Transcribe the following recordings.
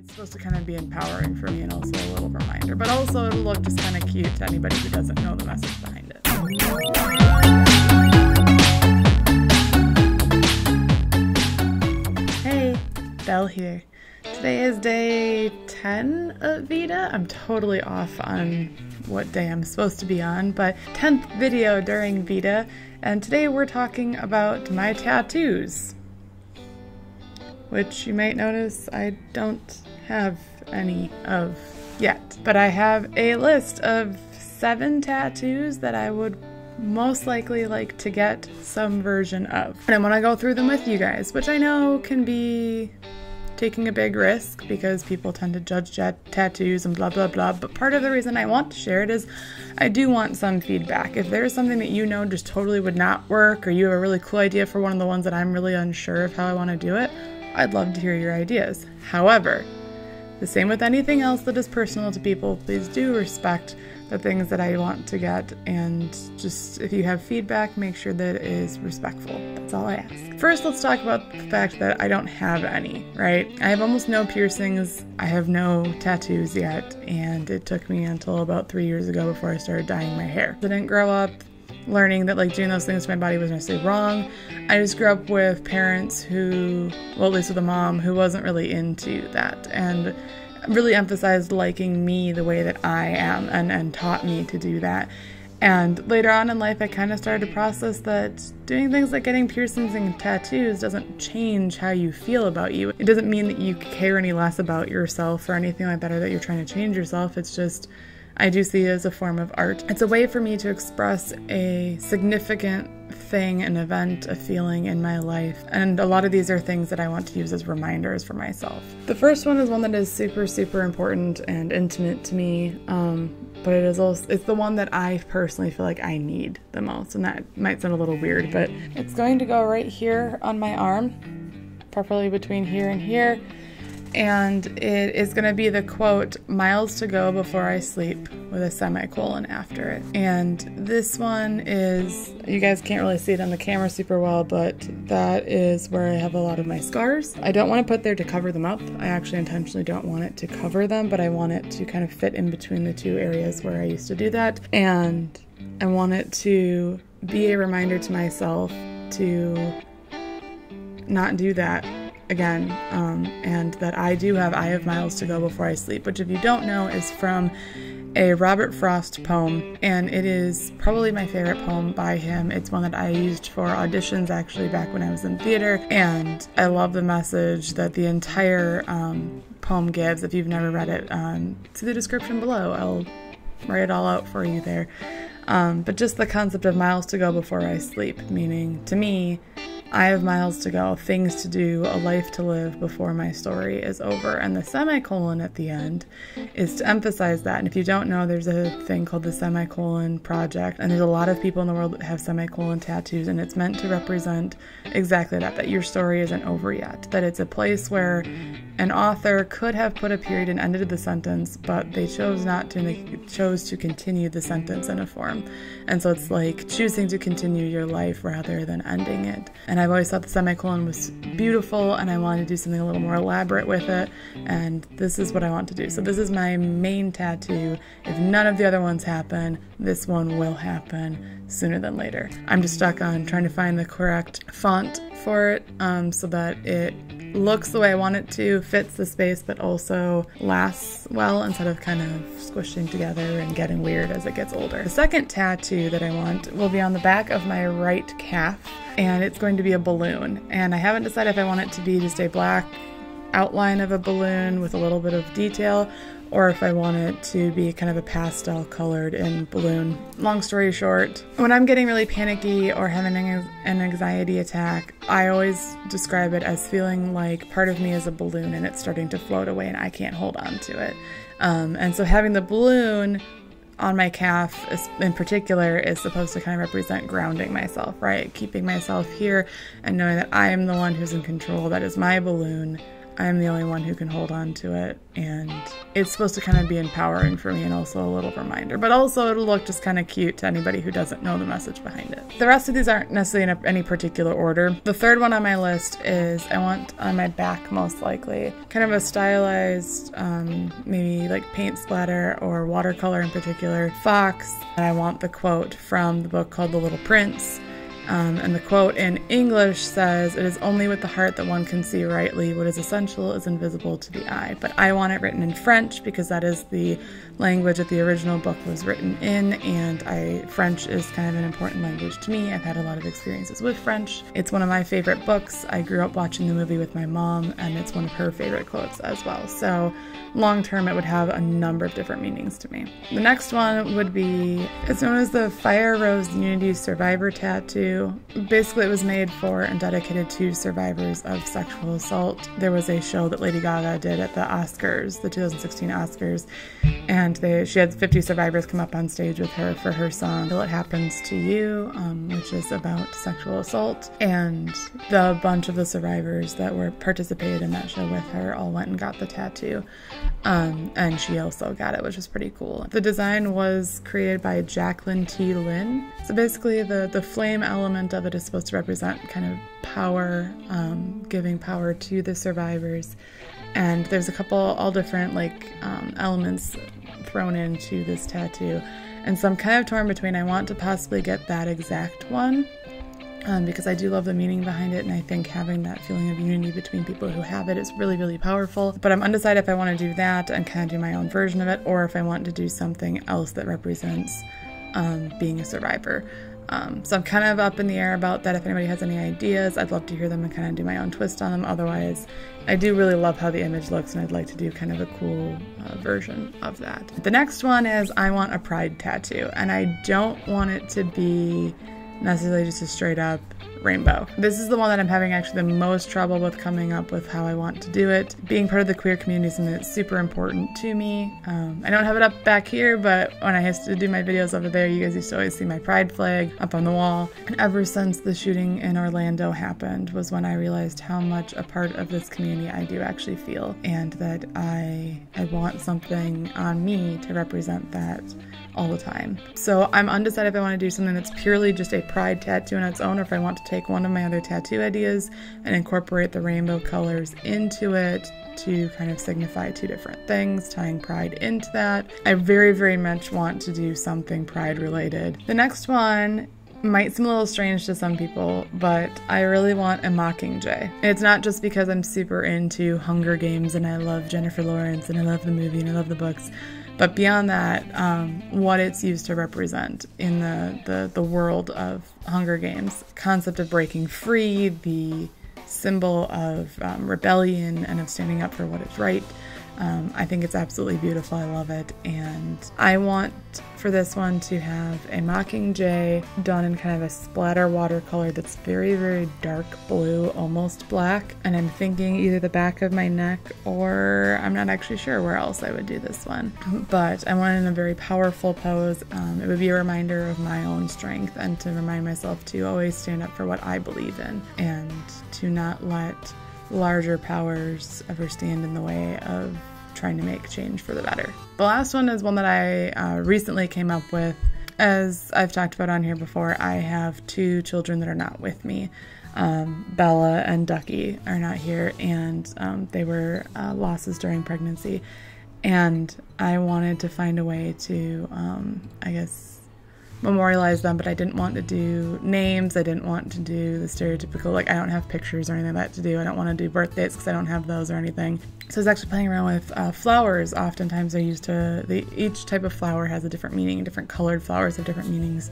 It's supposed to kind of be empowering for me and also a little reminder, but also it'll look just kind of cute to anybody who doesn't know the message behind it. Hey, Belle here. Today is day 10 of VEDA. I'm totally off on what day I'm supposed to be on, but 10th video during VEDA, and today we're talking about my tattoos, which you might notice I don't have any of yet. But I have a list of 7 tattoos that I would most likely like to get some version of. And I want to go through them with you guys, which I know can be taking a big risk because people tend to judge tattoos and blah blah blah, but part of the reason I want to share it is I do want some feedback. If there's something that you know just totally would not work, or you have a really cool idea for one of the ones that I'm really unsure of how I want to do it, I'd love to hear your ideas. However, the same with anything else that is personal to people, please do respect the things that I want to get, and just if you have feedback, make sure that it is respectful. That's all I ask. First, let's talk about the fact that I don't have any, right? I have almost no piercings, I have no tattoos yet, and it took me until about 3 years ago before I started dyeing my hair. I didn't grow up learning that doing those things to my body was necessarily wrong. I just grew up with parents who, well, at least with a mom who wasn't really into that and really emphasized liking me the way that I am and taught me to do that. And later on in life, I kind of started to process that doing things like getting piercings and tattoos doesn't change how you feel about you. It doesn't mean that you care any less about yourself or anything like that, or that you're trying to change yourself. It's just, I do see it as a form of art. It's a way for me to express a significant thing, an event, a feeling in my life. And a lot of these are things that I want to use as reminders for myself. The first one is one that is super, super important and intimate to me, but it's the one that I personally feel like I need the most. And that might sound a little weird, but it's going to go right here on my arm, properly between here and here. And it is going to be the quote, "miles to go before I sleep," with a semicolon after it. And this one is, you guys can't really see it on the camera super well, but that is where I have a lot of my scars. I don't want to put there to cover them up. I actually intentionally don't want it to cover them, but I want it to kind of fit in between the two areas where I used to do that. And I want it to be a reminder to myself to not do that again, and that I have miles to go before I sleep, which, if you don't know, is from a Robert Frost poem, and it is probably my favorite poem by him. It's one that I used for auditions actually back when I was in theater, and I love the message that the entire poem gives. If you've never read it, see the description below. I'll write it all out for you there. But just the concept of miles to go before I sleep, meaning to me, I have miles to go, things to do, a life to live before my story is over. And the semicolon at the end is to emphasize that. And if you don't know, there's a thing called the Semicolon Project, and there's a lot of people in the world that have semicolon tattoos, and it's meant to represent exactly that your story isn't over yet, that it's a place where an author could have put a period and ended the sentence, but they chose not to, and they chose to continue the sentence in a form. And so it's like choosing to continue your life rather than ending it. And I've always thought the semicolon was beautiful, and I wanted to do something a little more elaborate with it, and this is what I want to do. So this is my main tattoo. If none of the other ones happen, this one will happen sooner than later. I'm just stuck on trying to find the correct font for it, so that it looks the way I want it to, fits the space, but also lasts well instead of kind of squishing together and getting weird as it gets older. The second tattoo that I want will be on the back of my right calf, and it's going to be a balloon. And I haven't decided if I want it to be just a black outline of a balloon with a little bit of detail, or if I want it to be kind of a pastel colored in balloon. Long story short, when I'm getting really panicky or having an anxiety attack, I always describe it as feeling like part of me is a balloon and it's starting to float away and I can't hold on to it. And so having the balloon on my calf in particular is supposed to kind of represent grounding myself, right? Keeping myself here and knowing that I am the one who's in control. That is my balloon. I'm the only one who can hold on to it, and it's supposed to kind of be empowering for me and also a little reminder, but also it'll look just kind of cute to anybody who doesn't know the message behind it. The rest of these aren't necessarily in any particular order. The third one on my list is I want on my back, most likely, kind of a stylized, maybe like paint splatter or watercolor in particular, fox. And I want the quote from the book called The Little Prince. And the quote in English says, "It is only with the heart that one can see rightly. What is essential is invisible to the eye." But I want it written in French because that is the language that the original book was written in, and French is kind of an important language to me. I've had a lot of experiences with French. It's one of my favorite books. I grew up watching the movie with my mom, and it's one of her favorite quotes as well. So long term, it would have a number of different meanings to me. The next one would be, it's known as the Fire Rose Unity Survivor Tattoo. Basically, it was made for and dedicated to survivors of sexual assault. There was a show that Lady Gaga did at the Oscars, the 2016 Oscars, and she had 50 survivors come up on stage with her for her song, Till It Happens to You, which is about sexual assault. And the bunch of the survivors that participated in that show with her all went and got the tattoo. And she also got it, which was pretty cool. The design was created by Jacqueline T. Lynn. So basically the flame element of it is supposed to represent kind of power, giving power to the survivors. And there's a couple all different elements thrown into this tattoo. And so I'm kind of torn between, I want to possibly get that exact one, because I do love the meaning behind it, and I think having that feeling of unity between people who have it is really, really powerful. But I'm undecided if I want to do that and kind of do my own version of it, or if I want to do something else that represents being a survivor. So I'm kind of up in the air about that. If anybody has any ideas, I'd love to hear them and kind of do my own twist on them. Otherwise, I do really love how the image looks, and I'd like to do kind of a cool version of that. The next one is I want a pride tattoo, and I don't want it to be necessarily just a straight up rainbow. This is the one that I'm having actually the most trouble with coming up with how I want to do it. Being part of the queer community is something that's super important to me. I don't have it up back here, but when I used to do my videos over there, you guys used to always see my pride flag up on the wall. And ever since the shooting in Orlando happened was when I realized how much a part of this community I do actually feel, and that I want something on me to represent that all the time. So I'm undecided if I want to do something that's purely just a pride tattoo on its own, or if I want to take one of my other tattoo ideas and incorporate the rainbow colors into it to kind of signify two different things, tying pride into that. I very, very much want to do something pride related. The next one might seem a little strange to some people, but I really want a Mockingjay. It's not just because I'm super into Hunger Games and I love Jennifer Lawrence and I love the movie and I love the books, but beyond that, what it's used to represent in the world of Hunger Games. Concept of breaking free, the symbol of rebellion and of standing up for what is right. I think it's absolutely beautiful. I love it. And I want for this one to have a Mockingjay done in kind of a splatter watercolor that's very, very dark blue, almost black. And I'm thinking either the back of my neck, or I'm not actually sure where else I would do this one. But I want it in a very powerful pose. It would be a reminder of my own strength and to remind myself to always stand up for what I believe in and to not let larger powers ever stand in the way of trying to make change for the better. The last one is one that I recently came up with. As I've talked about on here before, I have two children that are not with me. Bella and Ducky are not here, and they were losses during pregnancy. And I wanted to find a way to, I guess, memorialize them, but I didn't want to do names. I didn't want to do the stereotypical, I don't have pictures or anything like that to do. I don't want to do birthdays because I don't have those or anything. So I was actually playing around with flowers. Oftentimes they're used to, each type of flower has a different meaning. Different colored flowers have different meanings.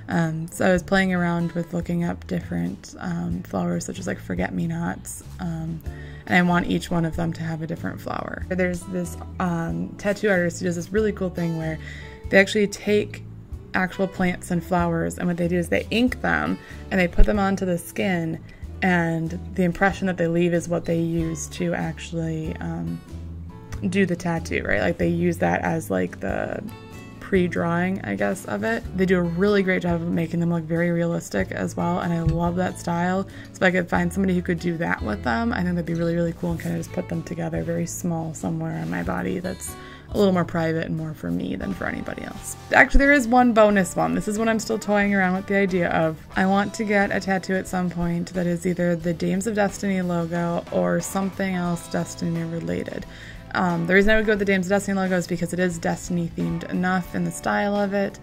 So I was playing around with looking up different flowers, such as forget-me-nots. And I want each one of them to have a different flower. There's this tattoo artist who does this really cool thing where they actually take actual plants and flowers, and what they do is they ink them and they put them onto the skin, and the impression that they leave is what they use to actually do the tattoo, right? They use that as the pre-drawing, I guess, of it. They do a really great job of making them look very realistic as well, and I love that style. So if I could find somebody who could do that with them, I think that'd be really, really cool, and kind of just put them together very small somewhere on my body that's a little more private and more for me than for anybody else. Actually, there is one bonus one. This is what I'm still toying around with the idea of. I want to get a tattoo at some point that is either the Dames of Destiny logo or something else Destiny related. The reason I would go with the Dames of Destiny logo is because it is Destiny themed enough in the style of it,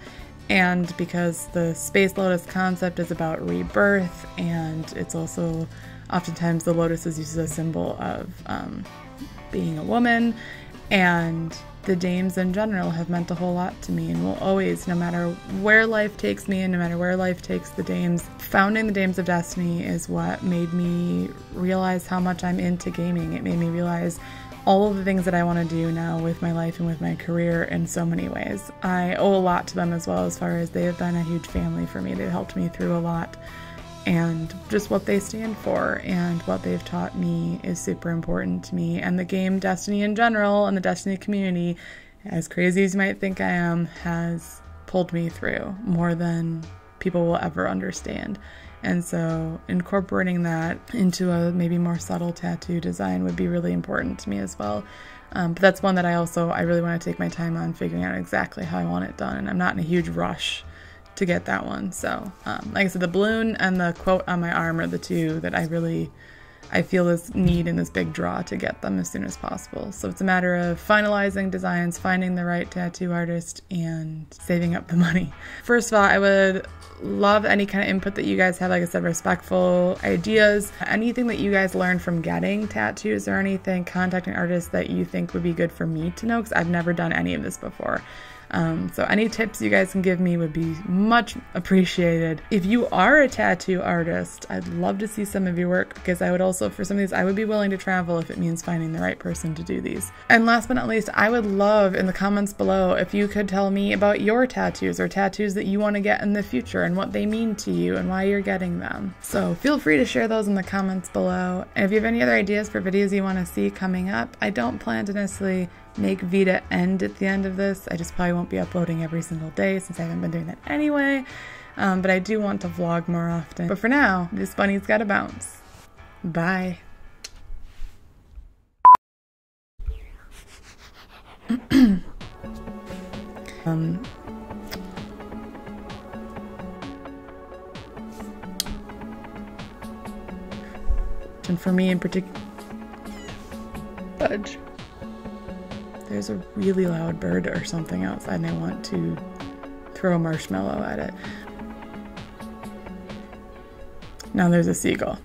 and because the Space Lotus concept is about rebirth, and it's also oftentimes the lotus is used as a symbol of being a woman, and the Dames in general have meant a whole lot to me and will always, no matter where life takes me and no matter where life takes the Dames. Founding the Dames of Destiny is what made me realize how much I'm into gaming. It made me realize all of the things that I want to do now with my life and with my career in so many ways. I owe a lot to them as well, as far as they have been a huge family for me. They've helped me through a lot, and just what they stand for and what they've taught me is super important to me. And the game Destiny in general and the Destiny community, as crazy as you might think I am, has pulled me through more than people will ever understand. And so incorporating that into a maybe more subtle tattoo design would be really important to me as well. But that's one that I really want to take my time on figuring out exactly how I want it done. And I'm not in a huge rush to get that one. So like I said, the balloon and the quote on my arm are the two that I feel this need and this big draw to get them as soon as possible. So it's a matter of finalizing designs, finding the right tattoo artist, and saving up the money. First of all, I would love any kind of input that you guys have. Like I said, respectful ideas, anything that you guys learned from getting tattoos or anything, contacting artists that you think would be good for me to know, because I've never done any of this before. So any tips you guys can give me would be much appreciated. If you are a tattoo artist, I'd love to see some of your work, because I would also, for some of these, I would be willing to travel if it means finding the right person to do these. And last but not least, I would love in the comments below if you could tell me about your tattoos or tattoos that you want to get in the future and what they mean to you and why you're getting them. So feel free to share those in the comments below. And if you have any other ideas for videos you want to see coming up, I don't plan to necessarily make VEDA end at the end of this. I just probably won't be uploading every single day since I haven't been doing that anyway. But I do want to vlog more often. But for now, this bunny's gotta bounce. Bye. And for me in particular, Budge. There's a really loud bird or something outside and I want to throw a marshmallow at it. Now there's a seagull.